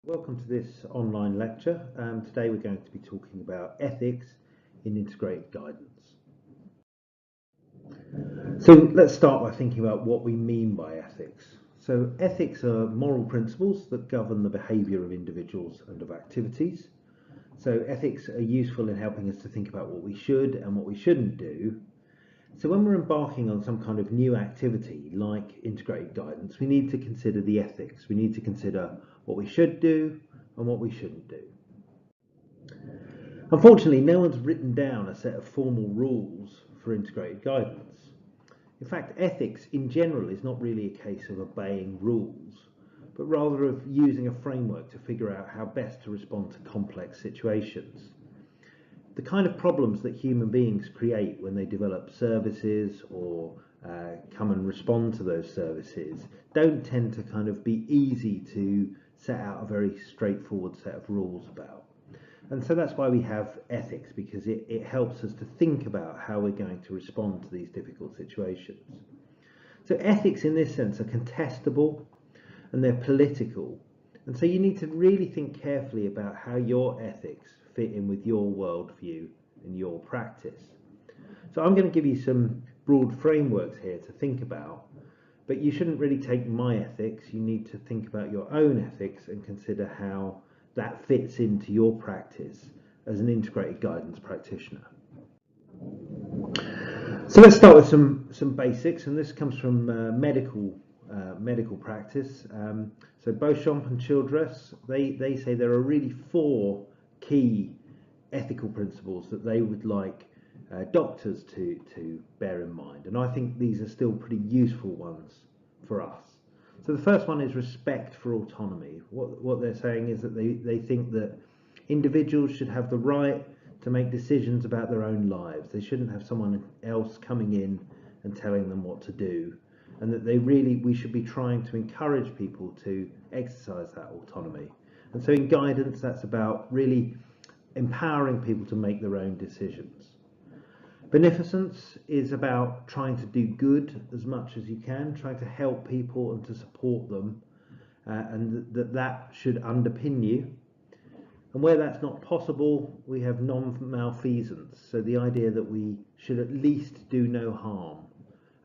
Welcome to this online lecture. Today we're going to be talking about ethics in integrated guidance. So let's start by thinking about what we mean by ethics. So ethics are moral principles that govern the behaviour of individuals and of activities. So ethics are useful in helping us to think about what we should and what we shouldn't do. So when we're embarking on some kind of new activity like integrated guidance, we need to consider the ethics. We need to consider what we should do and what we shouldn't do. Unfortunately, no one's written down a set of formal rules for integrated guidance. In fact, ethics in general is not really a case of obeying rules, but rather of using a framework to figure out how best to respond to complex situations. The kind of problems that human beings create when they develop services or come and respond to those services don't tend to kind of be easy to set out a very straightforward set of rules about. And so that's why we have ethics, because it helps us to think about how we're going to respond to these difficult situations. So ethics in this sense are contestable and they're political. And so you need to really think carefully about how your ethics fit in with your worldview and your practice. So I'm going to give you some broad frameworks here to think about, but you shouldn't really take my ethics. You need to think about your own ethics and consider how that fits into your practice as an integrated guidance practitioner. So let's start with some basics, and this comes from medical practice. So Beauchamp and Childress, they say there are really four key ethical principles that they would like doctors to bear in mind, and I think these are still pretty useful ones for us. So the first one is respect for autonomy. What they're saying is that they think that individuals should have the right to make decisions about their own lives. They shouldn't have someone else coming in and telling them what to do, and that we should be trying to encourage people to exercise that autonomy. And so in guidance, that's about really empowering people to make their own decisions. Beneficence is about trying to do good as much as you can, trying to help people and to support them, and that should underpin you. And where that's not possible, we have non-malfeasance, so the idea that we should at least do no harm.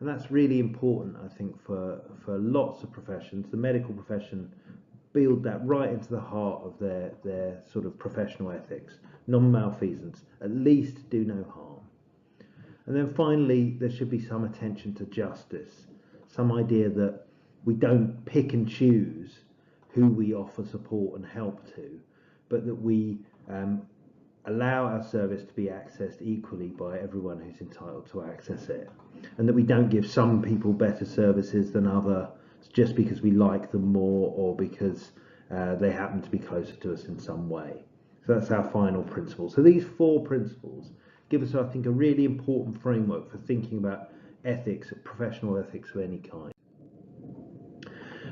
And that's really important, I think, for lots of professions. The medical profession build that right into the heart of their sort of professional ethics. Non-malfeasance, at least do no harm. And then finally, there should be some attention to justice, some idea that we don't pick and choose who we offer support and help to, but that we allow our service to be accessed equally by everyone who's entitled to access it, and that we don't give some people better services than others just because we like them more or because they happen to be closer to us in some way. So that's our final principle. So these four principles give us, I think, a really important framework for thinking about ethics, professional ethics of any kind.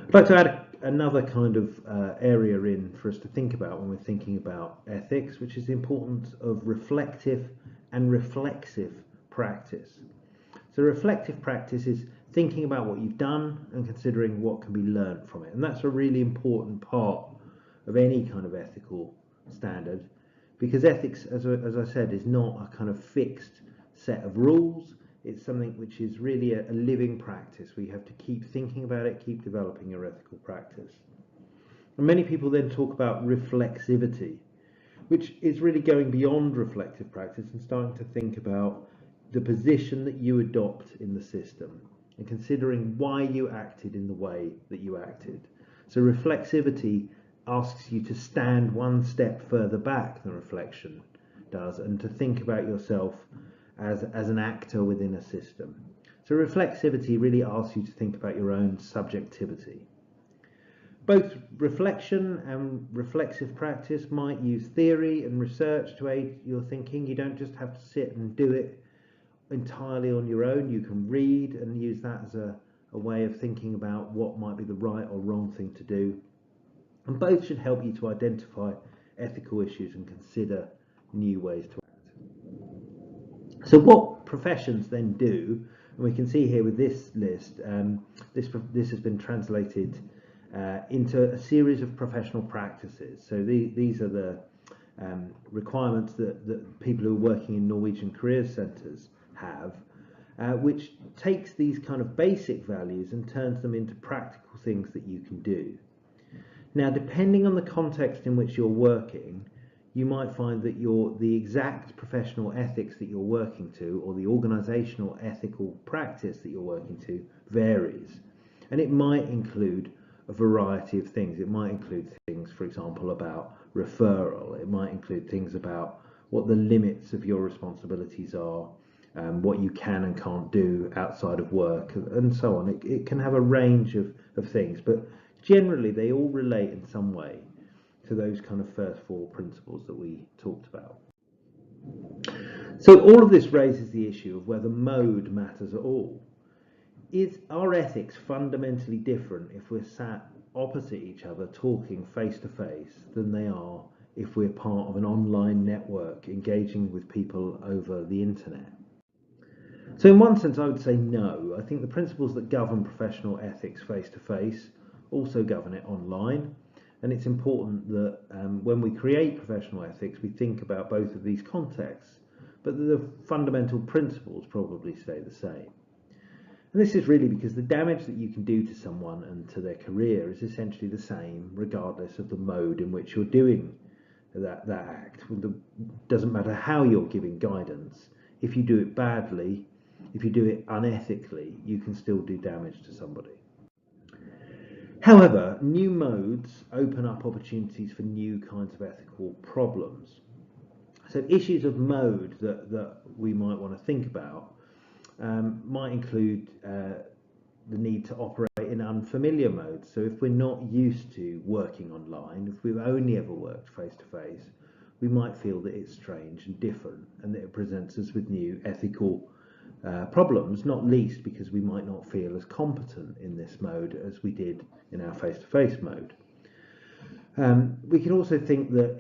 I'd like to add another kind of area in for us to think about when we're thinking about ethics, which is the importance of reflective and reflexive practice. So reflective practice is thinking about what you've done and considering what can be learned from it. And that's a really important part of any kind of ethical standard, because ethics, as I said, is not a kind of fixed set of rules. It's something which is really a living practice. We have to keep thinking about it, keep developing your ethical practice. And many people then talk about reflexivity, which is really going beyond reflective practice and starting to think about the position that you adopt in the system and considering why you acted in the way that you acted. So reflexivity asks you to stand one step further back than reflection does, and to think about yourself as an actor within a system. So reflexivity really asks you to think about your own subjectivity. Both reflection and reflexive practice might use theory and research to aid your thinking. You don't just have to sit and do it entirely on your own. You can read and use that as a way of thinking about what might be the right or wrong thing to do. And both should help you to identify ethical issues and consider new ways to act. So what professions then do, and we can see here with this list, this has been translated into a series of professional practices. So these are the requirements that people who are working in Norwegian careers centres have, which takes these kind of basic values and turns them into practical things that you can do. Now, depending on the context in which you're working, you might find that the exact professional ethics that you're working to, or the organisational ethical practice that you're working to, varies. And it might include a variety of things. It might include things, for example, about referral. It might include things about what the limits of your responsibilities are, what you can and can't do outside of work, and so on. It can have a range of things, but generally they all relate in some way to those kind of first four principles that we talked about. So all of this raises the issue of whether mode matters at all. Is our ethics fundamentally different if we're sat opposite each other talking face to face than they are if we're part of an online network engaging with people over the internet? So in one sense I would say no. I think the principles that govern professional ethics face to face also govern it online. And it's important that when we create professional ethics, we think about both of these contexts, but the fundamental principles probably stay the same. And this is really because the damage that you can do to someone and to their career is essentially the same, regardless of the mode in which you're doing that act. It doesn't matter how you're giving guidance. If you do it badly, if you do it unethically, you can still do damage to somebody. However, new modes open up opportunities for new kinds of ethical problems. So issues of mode that we might want to think about might include the need to operate in unfamiliar modes. So if we're not used to working online, if we've only ever worked face to face, we might feel that it's strange and different and that it presents us with new ethical problems, not least because we might not feel as competent in this mode as we did in our face-to-face mode. We can also think that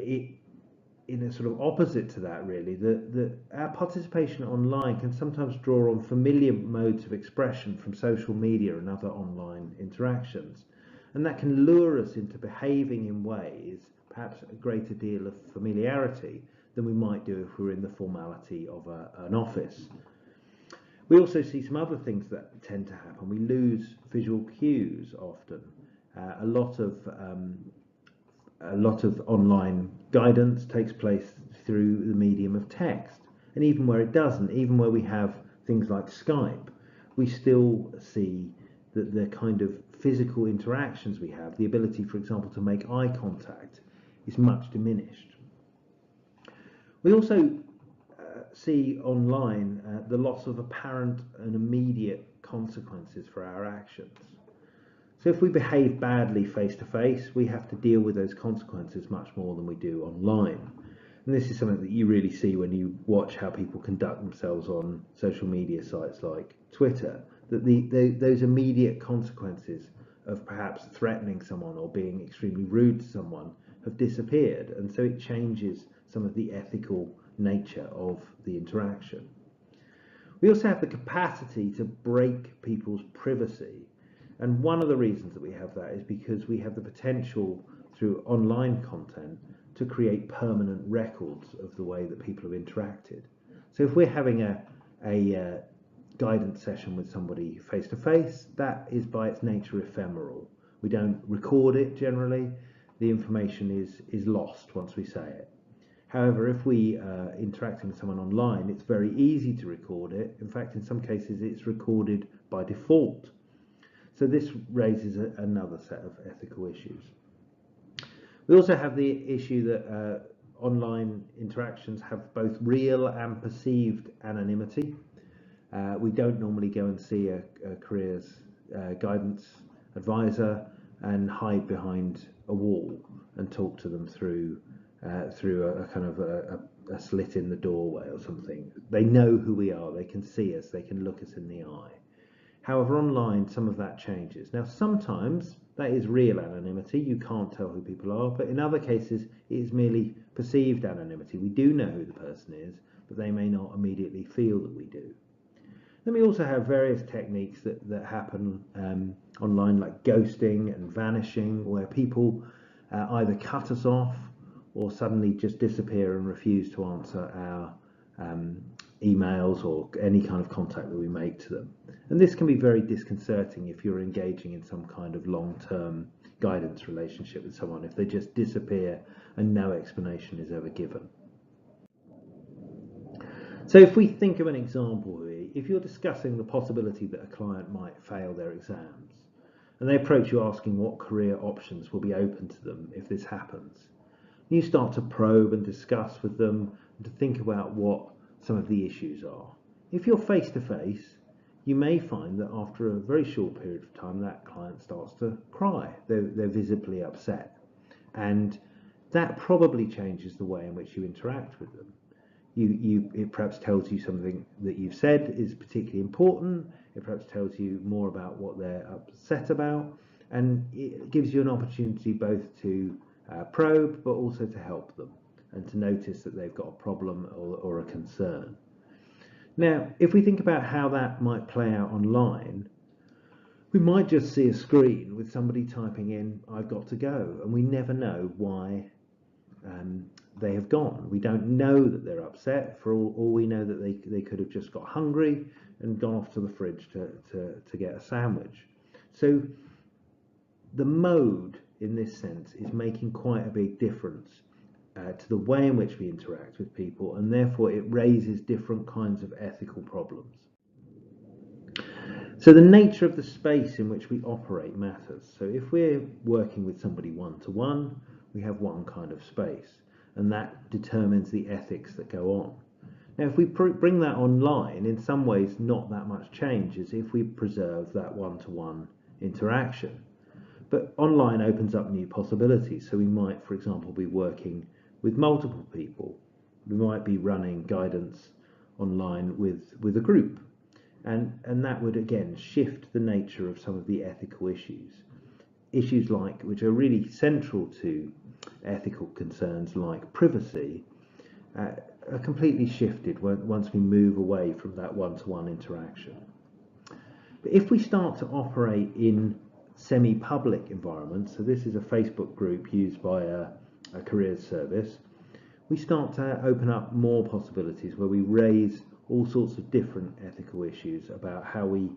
in a sort of opposite to that really, that our participation online can sometimes draw on familiar modes of expression from social media and other online interactions, and that can lure us into behaving in ways, perhaps a greater deal of familiarity than we might do if we were in the formality of an office. We also see some other things that tend to happen. We lose visual cues often. A lot of online guidance takes place through the medium of text, and even where it doesn't, even where we have things like Skype, we still see that the kind of physical interactions we have, the ability, for example, to make eye contact, is much diminished. We also see online the loss of apparent and immediate consequences for our actions. So if we behave badly face to face, we have to deal with those consequences much more than we do online. And this is something that you really see when you watch how people conduct themselves on social media sites like Twitter, that those immediate consequences of perhaps threatening someone or being extremely rude to someone have disappeared, and so it changes some of the ethical nature of the interaction. We also have the capacity to break people's privacy, and one of the reasons that we have that is because we have the potential through online content to create permanent records of the way that people have interacted. So if we're having a guidance session with somebody face to face, that is by its nature ephemeral. We don't record it generally. The information is lost once we say it. However, if we are interacting with someone online, it's very easy to record it. In fact, in some cases, it's recorded by default. So this raises another set of ethical issues. We also have the issue that online interactions have both real and perceived anonymity. We don't normally go and see a careers guidance advisor and hide behind a wall and talk to them through a kind of a slit in the doorway or something. They know who we are, they can see us, they can look us in the eye. However, online, some of that changes. Now, sometimes that is real anonymity, you can't tell who people are, but in other cases, it is merely perceived anonymity. We do know who the person is, but they may not immediately feel that we do. Then we also have various techniques that happen online, like ghosting and vanishing, where people either cut us off or suddenly just disappear and refuse to answer our emails or any kind of contact that we make to them. And this can be very disconcerting if you're engaging in some kind of long-term guidance relationship with someone, if they just disappear and no explanation is ever given. So if we think of an example here, if you're discussing the possibility that a client might fail their exams, and they approach you asking what career options will be open to them if this happens, you start to probe and discuss with them and to think about what some of the issues are. If you're face to face, you may find that after a very short period of time that client starts to cry. They're visibly upset, and that probably changes the way in which you interact with them. It perhaps tells you something that you've said is particularly important. It perhaps tells you more about what they're upset about, and it gives you an opportunity both to probe but also to help them and to notice that they've got a problem or a concern. Now, if we think about how that might play out online, we might just see a screen with somebody typing in, "I've got to go," and we never know why they have gone. We don't know that they're upset. For all we know, that they could have just got hungry and gone off to the fridge to get a sandwich. So the mode in this sense is making quite a big difference to the way in which we interact with people, and therefore it raises different kinds of ethical problems. So the nature of the space in which we operate matters. So if we're working with somebody one-to-one, we have one kind of space, and that determines the ethics that go on. Now, if we bring that online, in some ways not that much changes if we preserve that one-to-one interaction. But online opens up new possibilities. So we might, for example, be working with multiple people. We might be running guidance online with a group. And that would, again, shift the nature of some of the ethical issues. Issues like, which are really central to ethical concerns like privacy, are completely shifted once we move away from that one-to-one interaction. But if we start to operate in semi-public environments, so this is a Facebook group used by a careers service, we start to open up more possibilities where we raise all sorts of different ethical issues about how we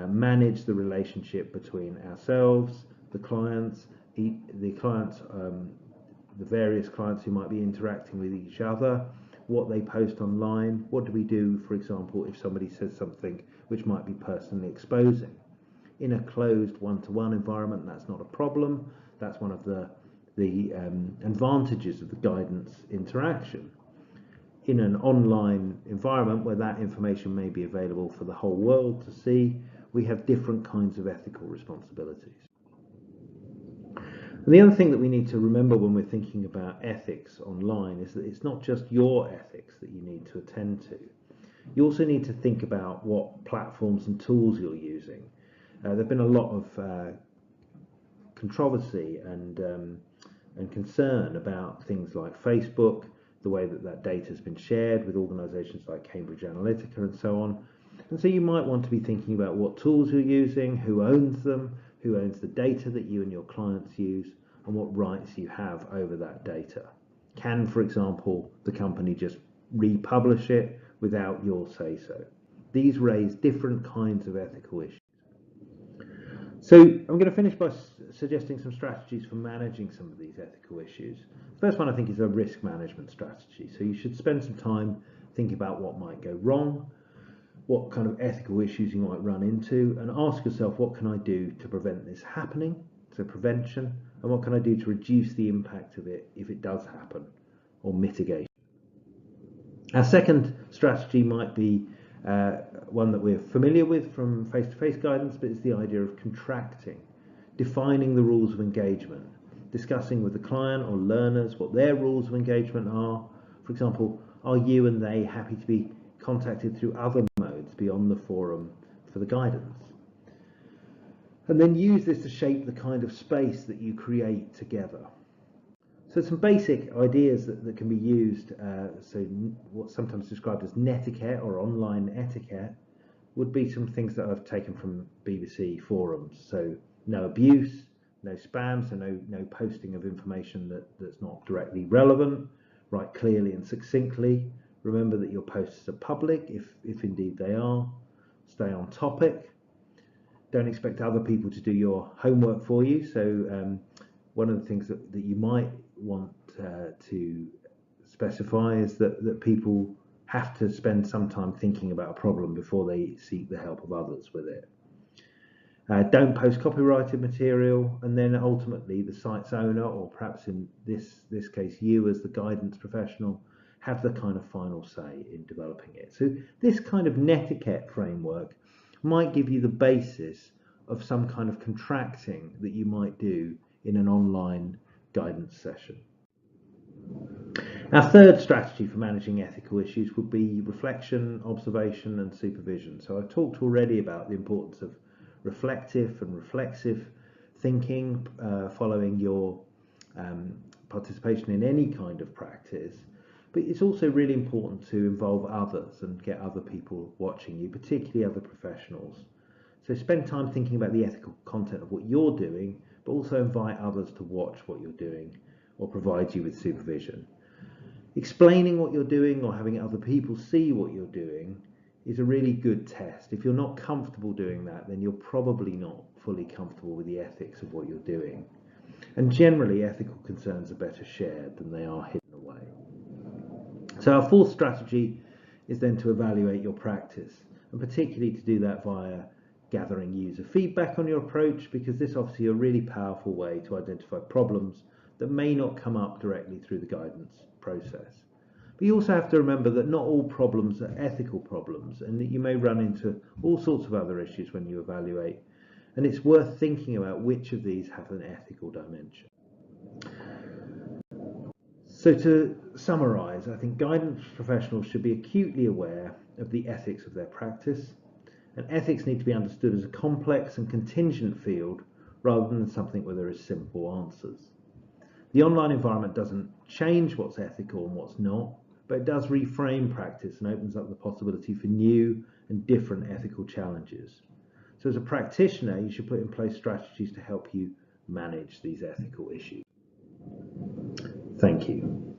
manage the relationship between ourselves, the clients, the various clients who might be interacting with each other, what they post online, what do we do, for example, if somebody says something which might be personally exposing. In a closed one-to-one environment, that's not a problem. That's one of the advantages of the guidance interaction. In an online environment where that information may be available for the whole world to see, we have different kinds of ethical responsibilities. And the other thing that we need to remember when we're thinking about ethics online is that it's not just your ethics that you need to attend to. You also need to think about what platforms and tools you're using. There have been a lot of controversy and concern about things like Facebook, the way that data has been shared with organisations like Cambridge Analytica and so on. And so you might want to be thinking about what tools you're using, who owns them, who owns the data that you and your clients use, and what rights you have over that data. Can, for example, the company just republish it without your say-so? These raise different kinds of ethical issues. So I'm going to finish by suggesting some strategies for managing some of these ethical issues. The first one, I think, is a risk management strategy. So you should spend some time thinking about what might go wrong, what kind of ethical issues you might run into, and ask yourself, what can I do to prevent this happening? So prevention, and what can I do to reduce the impact of it if it does happen, or mitigation. Our second strategy might be one that we're familiar with from face-to-face guidance, but it's the idea of contracting, defining the rules of engagement, discussing with the client or learners what their rules of engagement are. For example, are you and they happy to be contacted through other modes beyond the forum for the guidance? And then use this to shape the kind of space that you create together. So some basic ideas that can be used, so what's sometimes described as netiquette or online etiquette, would be some things that I've taken from BBC forums. So no abuse, no spam, so no posting of information that's not directly relevant. Write clearly and succinctly. Remember that your posts are public, if indeed they are. Stay on topic. Don't expect other people to do your homework for you. So one of the things that you might want to specify is that people have to spend some time thinking about a problem before they seek the help of others with it. Don't post copyrighted material, and then ultimately the site's owner, or perhaps in this case you as the guidance professional, have the kind of final say in developing it. So this kind of netiquette framework might give you the basis of some kind of contracting that you might do in an online guidance session. Our third strategy for managing ethical issues would be reflection, observation, and supervision. So I've talked already about the importance of reflective and reflexive thinking following your participation in any kind of practice. But it's also really important to involve others and get other people watching you, particularly other professionals. So spend time thinking about the ethical content of what you're doing, but also invite others to watch what you're doing or provide you with supervision. Explaining what you're doing or having other people see what you're doing is a really good test. If you're not comfortable doing that, then you're probably not fully comfortable with the ethics of what you're doing. And generally, ethical concerns are better shared than they are hidden away. So our fourth strategy is then to evaluate your practice, and particularly to do that via gathering user feedback on your approach, because this offers you a really powerful way to identify problems that may not come up directly through the guidance process. But you also have to remember that not all problems are ethical problems, and that you may run into all sorts of other issues when you evaluate, and it's worth thinking about which of these have an ethical dimension. So to summarise, I think guidance professionals should be acutely aware of the ethics of their practice, and ethics need to be understood as a complex and contingent field rather than something where there are simple answers. The online environment doesn't change what's ethical and what's not, but it does reframe practice and opens up the possibility for new and different ethical challenges. So as a practitioner, you should put in place strategies to help you manage these ethical issues. Thank you.